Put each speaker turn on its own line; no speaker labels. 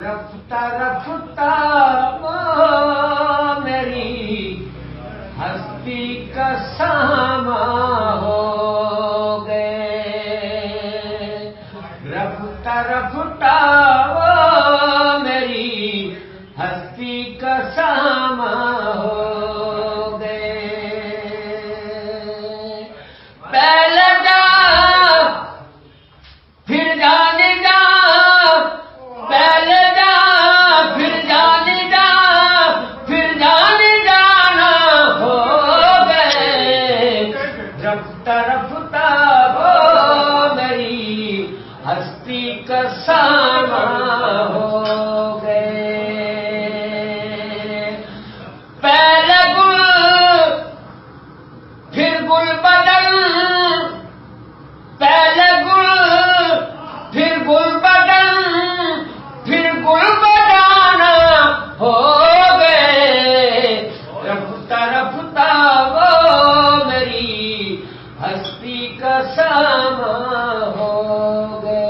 رفتہ رفتہ وہ میری ہستی کا ساما ہو گئے، رفتہ رفتہ وہ میری ہستی کا ساما ہو گئے، پہلے جا پھر جانے جا، پہلے جا پھر جانے جا، پھر جانے جانا ہو گئے، رفتہ رفتہ وہ میری ہستی کا ساما ہو گئے، پہلے گل پھر گل بدل، پہلے گل پھر گل بدل، پھر گل بجانا ہو گئے، رفتہ رفتہ وہ میری ہستی کا ساما ہو گئے۔